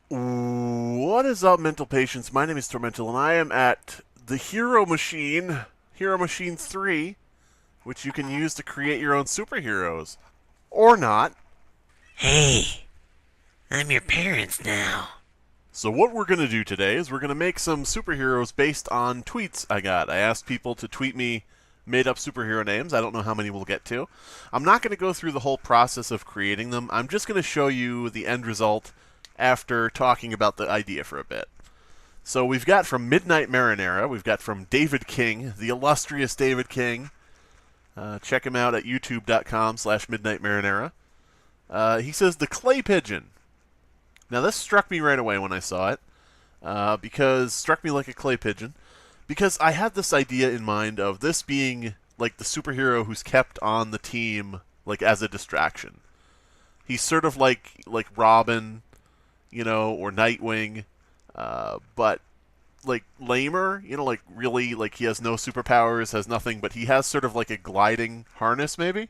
What is up, mental patients? My name is Tormental, and I am at the Hero Machine, Hero Machine 3, which you can use to create your own superheroes. Or not. Hey, I'm your parents now. So what we're going to do today is we're going to make some superheroes based on tweets I got. I asked people to tweet me made-up superhero names. I don't know how many we'll get to. I'm not going to go through the whole process of creating them. I'm just going to show you the end result after talking about the idea for a bit. So we've got from Midnight Marinara, we've got from David King, the illustrious David King. Check him out at youtube.com/midnightmarinara. He says, the clay pigeon. Now this struck me right away when I saw it, because struck me like a clay pigeon, because I had this idea in mind of this being like the superhero who's kept on the team like as a distraction. He's sort of like Robin, or Nightwing, but like lamer, like really like he has no superpowers, has nothing, but he has sort of like a gliding harness maybe.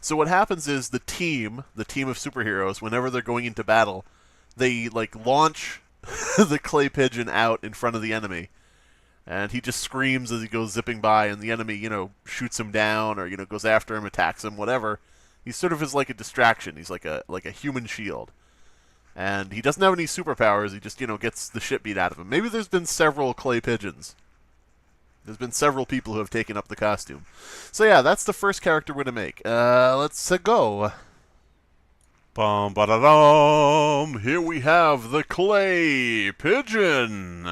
So what happens is the team of superheroes, whenever they're going into battle, they like launch the clay pigeon out in front of the enemy, and he just screams as he goes zipping by, and the enemy, shoots him down or goes after him, attacks him, whatever. He sort of is like a distraction. He's like a human shield. And he doesn't have any superpowers. He just, gets the shit beat out of him. Maybe there's been several clay pigeons. There's been several people who have taken up the costume. So yeah, that's the first character we're going to make. Let's go. Bum ba da dum. Here we have the clay pigeon.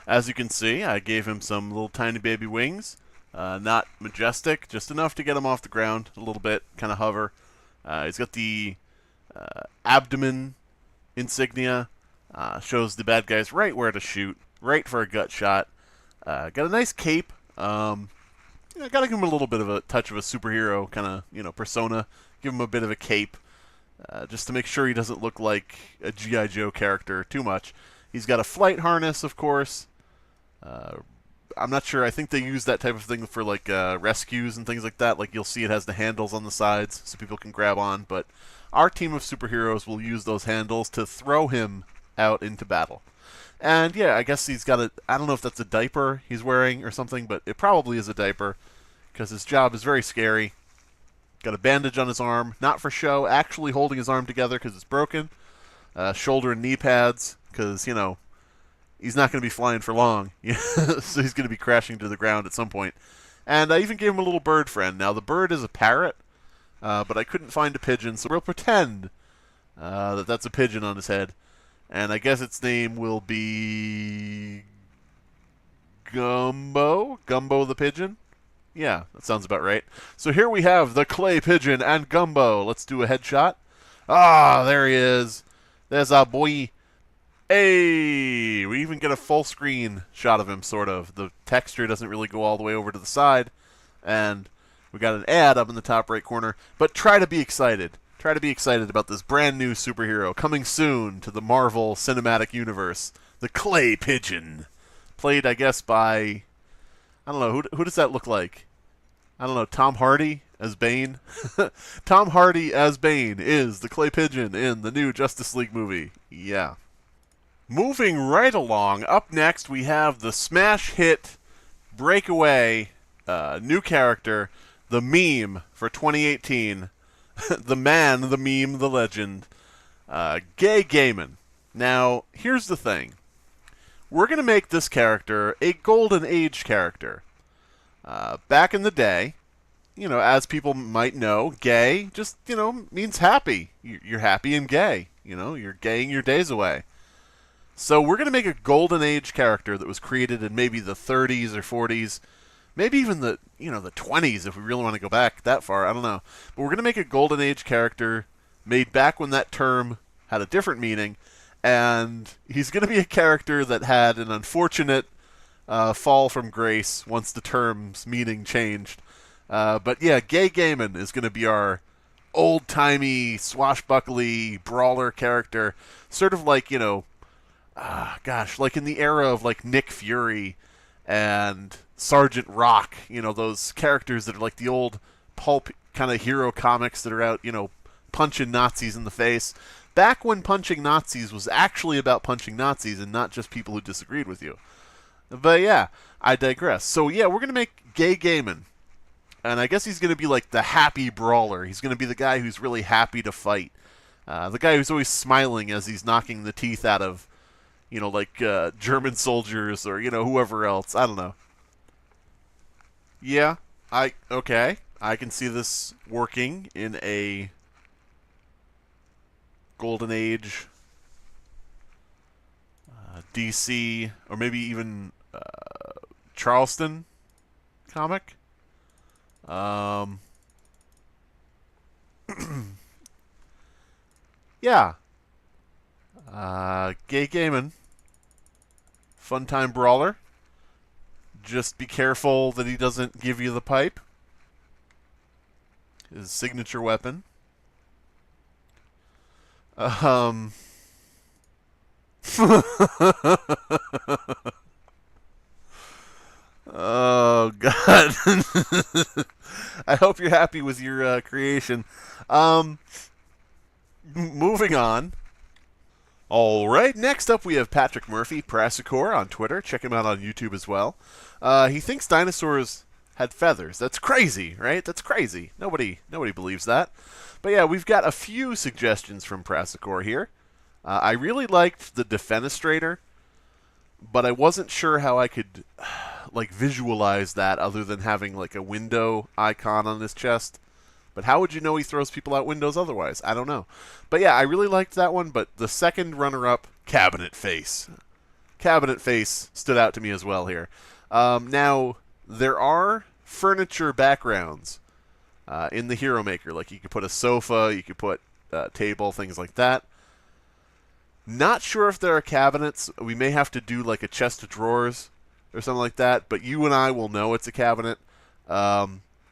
As you can see, I gave him some little tiny baby wings. Not majestic, just enough to get him off the ground a little bit, kind of hover. He's got the abdomen insignia, shows the bad guys right where to shoot, right for a gut shot. Got a nice cape. Gotta give him a little bit of a touch of a superhero kind of, persona. Give him a bit of a cape, just to make sure he doesn't look like a G.I. Joe character too much. He's got a flight harness, of course. I'm not sure. I think they use that type of thing for like rescues and things like that. Like you'll see it has the handles on the sides so people can grab on, but our team of superheroes will use those handles to throw him out into battle. And yeah, I guess he's got a, I don't know if that's a diaper he's wearing or something, but it probably is a diaper because his job is very scary. Got a bandage on his arm, not for show, actually holding his arm together because it's broken. Shoulder and knee pads because, he's not going to be flying for long. So he's going to be crashing to the ground at some point. And I even gave him a little bird friend. Now, the bird is a parrot, but I couldn't find a pigeon, so we'll pretend that that's a pigeon on his head. And I guess its name will be Gumbo? Gumbo the pigeon? Yeah, that sounds about right. So here we have the clay pigeon and Gumbo. Let's do a headshot. Ah, there he is. There's our boy. Hey! We even get a full screen shot of him, sort of. The texture doesn't really go all the way over to the side. And we got an ad up in the top right corner. But try to be excited. Try to be excited about this brand new superhero coming soon to the Marvel Cinematic Universe. The Clay Pigeon. Played, I guess, by... I don't know, who does that look like? I don't know, Tom Hardy as Bane? Tom Hardy as Bane is the Clay Pigeon in the new Justice League movie. Yeah. Moving right along, up next we have the smash hit breakaway new character, the meme for 2018. The man, the meme, the legend, Gay Gaiman. Now, here's the thing. We're going to make this character a Golden Age character. Back in the day, as people might know, gay just, means happy. You're happy and gay. You're gaying your days away. So we're going to make a Golden Age character that was created in maybe the 30s or 40s. Maybe even the 20s if we really want to go back that far. I don't know. But we're going to make a Golden Age character made back when that term had a different meaning. And he's going to be a character that had an unfortunate fall from grace once the term's meaning changed. But yeah, Gay Gaiman is going to be our old-timey, swashbuckly, brawler character. Sort of like, like in the era of like Nick Fury and Sergeant Rock, those characters that are like the old pulp kind of hero comics that are out, punching Nazis in the face. Back when punching Nazis was actually about punching Nazis and not just people who disagreed with you. But yeah, I digress. So yeah, we're going to make Gay Gaiman. And I guess he's going to be like the happy brawler. He's going to be the guy who's really happy to fight. The guy who's always smiling as he's knocking the teeth out of, like German soldiers or, whoever else. I don't know. Yeah, okay. I can see this working in a Golden Age DC, or maybe even Charleston comic. Yeah. Gay Gaiman. Fun time brawler. Just be careful that he doesn't give you the pipe. His signature weapon. Oh, God. I hope you're happy with your creation. Moving on. All right, next up we have Patrick Murphy, Prassicor, on Twitter. Check him out on YouTube as well. He thinks dinosaurs had feathers. That's crazy, right? That's crazy. Nobody believes that. But yeah, we've got a few suggestions from Prassicor here. I really liked the Defenestrator, but I wasn't sure how I could visualize that other than having like a window icon on his chest. But how would you know he throws people out windows otherwise? I don't know. But yeah, I really liked that one, but the second runner-up, Cabinet Face. Cabinet Face stood out to me as well here. Now, there are furniture backgrounds in the Hero Maker. Like, you could put a sofa, you could put a table, things like that. Not sure if there are cabinets. We may have to do like a chest of drawers or something like that, but you and I will know it's a cabinet.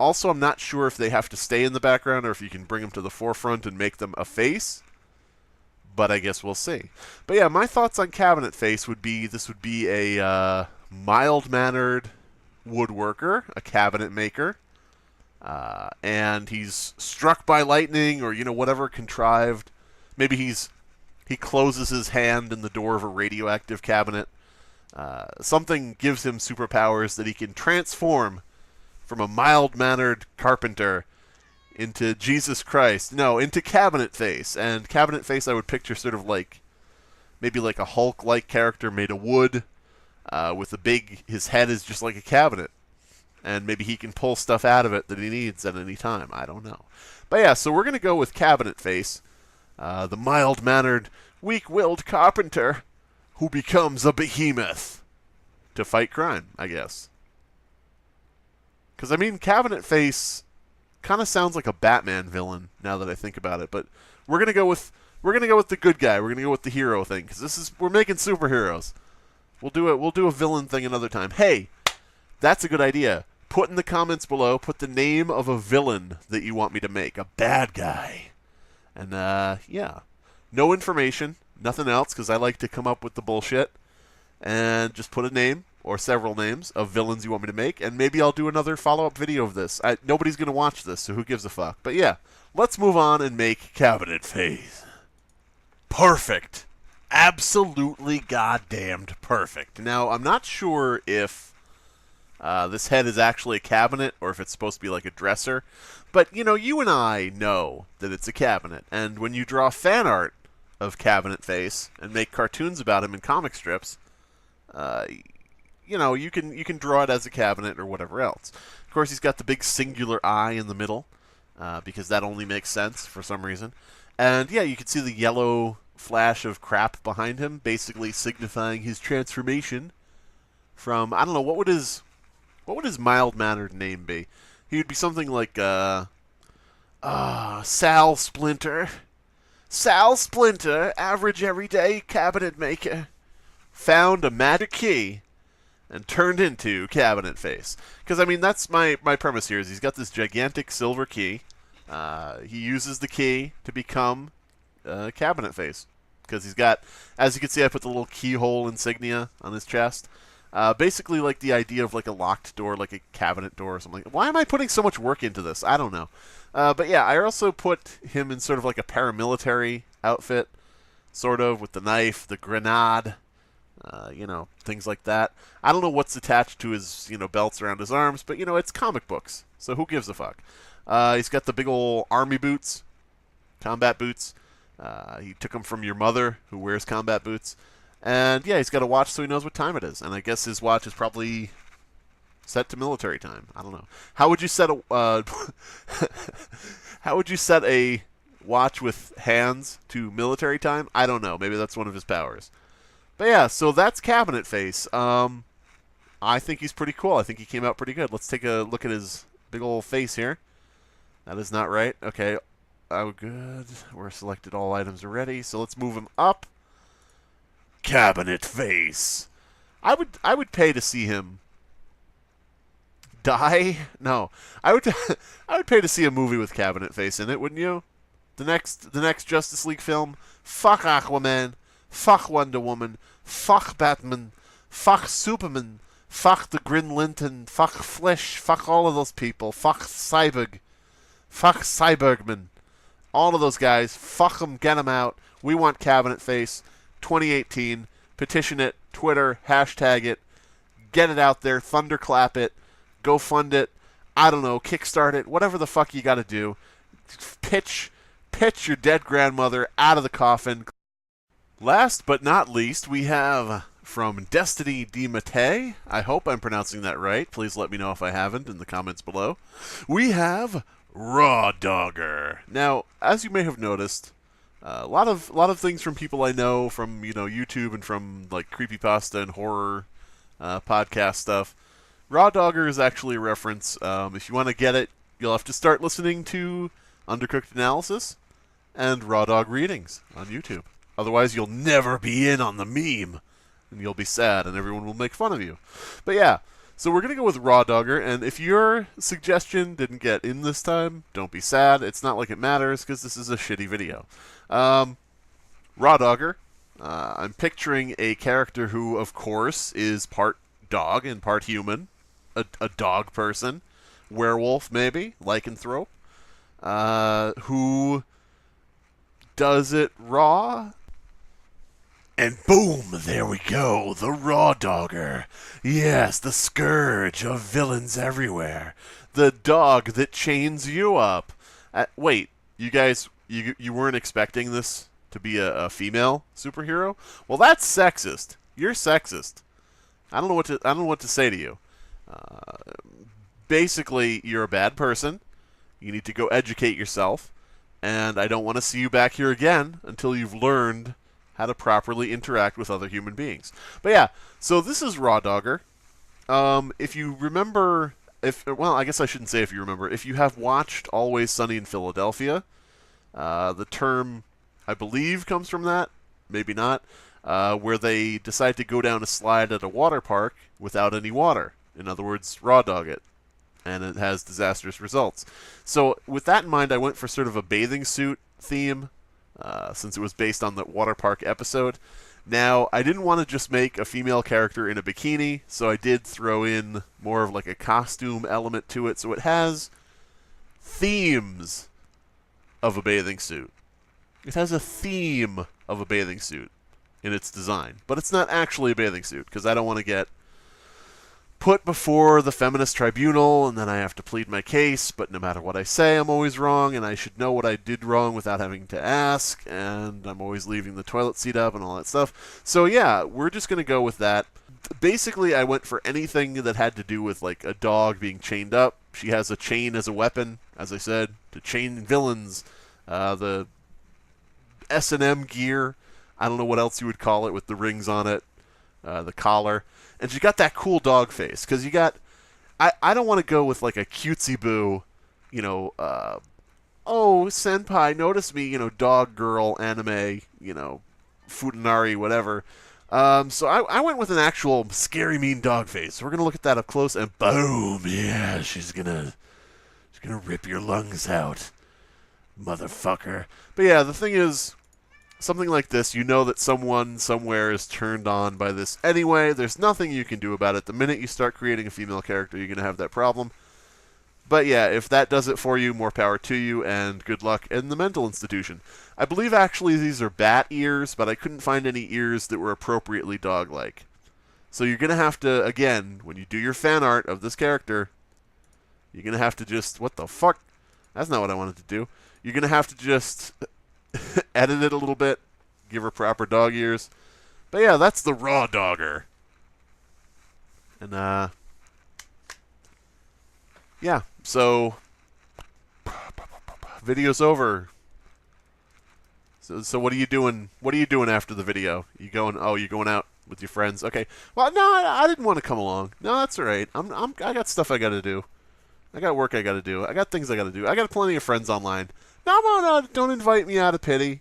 Also, I'm not sure if they have to stay in the background or if you can bring them to the forefront and make them a face, but I guess we'll see. But yeah, my thoughts on Cabinet Face would be this would be a mild-mannered woodworker, a cabinet maker, and he's struck by lightning or, whatever contrived. Maybe he closes his hand in the door of a radioactive cabinet. Something gives him superpowers that he can transform from a mild-mannered carpenter into Jesus Christ. No, into Cabinet Face. And Cabinet Face I would picture sort of maybe like a Hulk-like character made of wood, with his head is just like a cabinet. And maybe he can pull stuff out of it that he needs at any time. I don't know. But yeah, so we're going to go with Cabinet Face, the mild-mannered, weak-willed carpenter who becomes a behemoth to fight crime, I guess. Because, Cabinet Face kind of sounds like a Batman villain now that I think about it. But we're gonna go with the good guy. We're gonna go with the hero thing because we're making superheroes. We'll do a villain thing another time. Hey, that's a good idea. Put in the comments below. Put the name of a villain that you want me to make, a bad guy, and yeah, no information, nothing else, because I like to come up with the bullshit, and just put a name or several names of villains you want me to make, and maybe I'll do another follow-up video of this. Nobody's going to watch this, so who gives a fuck? But yeah, let's move on and make Cabinet Face. Perfect. Absolutely goddamned perfect. Now, I'm not sure if this head is actually a cabinet or if it's supposed to be like a dresser, but, you and I know that it's a cabinet, and when you draw fan art of Cabinet Face and make cartoons about him in comic strips, you can draw it as a cabinet or whatever else. Of course, he's got the big singular eye in the middle, because that only makes sense for some reason. And yeah, you can see the yellow flash of crap behind him, basically signifying his transformation from, I don't know, what would his mild-mannered name be? He would be something like Sal Splinter. Sal Splinter, average everyday cabinet maker, found a magic key and turned into Cabinet Face. Because, that's my premise here, is he's got this gigantic silver key. He uses the key to become Cabinet Face. Because he's got, as you can see, I put the little keyhole insignia on his chest. Basically, like the idea of like a locked door, like a cabinet door or something. Why am I putting so much work into this? I don't know. But yeah, I also put him in sort of like a paramilitary outfit, sort of, with the knife, the grenade, things like that. I don't know what's attached to his, belts around his arms, but, it's comic books, so who gives a fuck? He's got the big old army boots, combat boots. He took them from your mother, who wears combat boots. And, yeah, he's got a watch so he knows what time it is. And I guess his watch is probably set to military time. I don't know. How would you set a how would you set a watch with hands to military time? I don't know. Maybe that's one of his powers. But yeah, so that's Cabinet Face. I think he's pretty cool. I think he came out pretty good. Let's take a look at his big old face here. That is not right. Okay. Oh, good. We're selected all items already. So let's move him up. Cabinet Face. I would pay to see him die. No, I would I would pay to see a movie with Cabinet Face in it, wouldn't you? The next Justice League film. Fuck Aquaman. Fuck Wonder Woman. Fuck Batman. Fuck Superman. Fuck the Green Lantern. Fuck Flash. Fuck all of those people. Fuck Cyborg. Fuck Cyborgman. All of those guys. Fuck them. Get them out. We want Cabinet Face. 2018. Petition it. Twitter. Hashtag it. Get it out there. Thunderclap it. Go fund it. I don't know. Kickstart it. Whatever the fuck you got to do. Pitch your dead grandmother out of the coffin. Last but not least, we have from Destiny D. Mate. I hope I'm pronouncing that right. Please let me know if I haven't in the comments below. We have Raw Dogger. Now, as you may have noticed, a lot of things from people I know from YouTube and from like creepypasta and horror podcast stuff. Raw Dogger is actually a reference. If you want to get it, you'll have to start listening to Undercooked Analysis and Raw Dog Readings on YouTube. Otherwise, you'll never be in on the meme, and you'll be sad, and everyone will make fun of you. But yeah, so we're going to go with Raw Dogger, and if your suggestion didn't get in this time, don't be sad. It's not like it matters, because this is a shitty video. Raw Dogger, I'm picturing a character who, of course, is part dog and part human. A dog person. Werewolf, maybe. Lycanthrope. Who does it raw? And boom, there we go, the Raw Dogger. Yes, the scourge of villains everywhere. The dog that chains you up. Wait, you guys, you weren't expecting this to be a female superhero? Well, that's sexist. You're sexist. I don't know what to say to you. Basically, you're a bad person. You need to go educate yourself. And I don't want to see you back here again until you've learned how to properly interact with other human beings. But yeah, so this is Raw Dogger. If you remember, well, I guess I shouldn't say if you remember. If you have watched Always Sunny in Philadelphia, the term, I believe, comes from that. Maybe not. Where they decide to go down a slide at a water park without any water. In other words, raw dog it. And it has disastrous results. So with that in mind, I went for sort of a bathing suit theme, since it was based on the water park episode. Now, I didn't want to just make a female character in a bikini, so I did throw in more of like a costume element to it. So it has themes of a bathing suit. It has a theme of a bathing suit in its design. But it's not actually a bathing suit, because I don't want to get put before the feminist tribunal, and then I have to plead my case, but no matter what I say, I'm always wrong, and I should know what I did wrong without having to ask, and I'm always leaving the toilet seat up and all that stuff. So yeah, we're just going to go with that. Basically, I went for anything that had to do with like a dog being chained up. She has a chain as a weapon, as I said, to chain villains. The S&M gear, I don't know what else you would call it, with the rings on it, the collar. And she got that cool dog face, because you got, I don't want to go with like a cutesy boo, oh, senpai, notice me, dog girl anime, futanari, whatever. So I went with an actual scary mean dog face. We're going to look at that up close, and boom, yeah, she's gonna rip your lungs out, motherfucker. But yeah, the thing is, something like this, you know that someone somewhere is turned on by this anyway. There's nothing you can do about it. The minute you start creating a female character, you're going to have that problem. But yeah, if that does it for you, more power to you, and good luck in the mental institution. I believe actually these are bat ears, but I couldn't find any ears that were appropriately dog-like. So you're going to have to, again, when you do your fan art of this character, you're going to have to just, what the fuck? That's not what I wanted to do. You're going to have to just edit it a little bit, give her proper dog ears. But yeah, that's the raw dogger. And, yeah, so video's over. So what are you doing? What are you doing after the video? You going? Oh, you're going out with your friends. Okay. Well, no, I didn't want to come along. No, that's all right. I got stuff I got to do. I got work I got to do. I got things I got to do. I got plenty of friends online. No, don't invite me out of pity.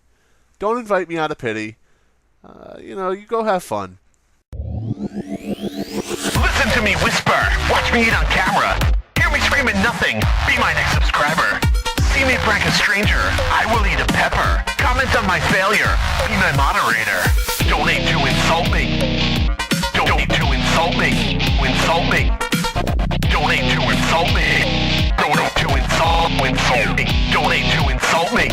Don't invite me out of pity. You go have fun. Listen to me whisper. Watch me eat on camera. Hear me scream at nothing. Be my next subscriber. See me prank a stranger. I will eat a pepper. Comment on my failure. Be my moderator. Donate to insult me. Donate to insult me. Insult me. Donate to insult me. Donate to insult me. Donate to insult me.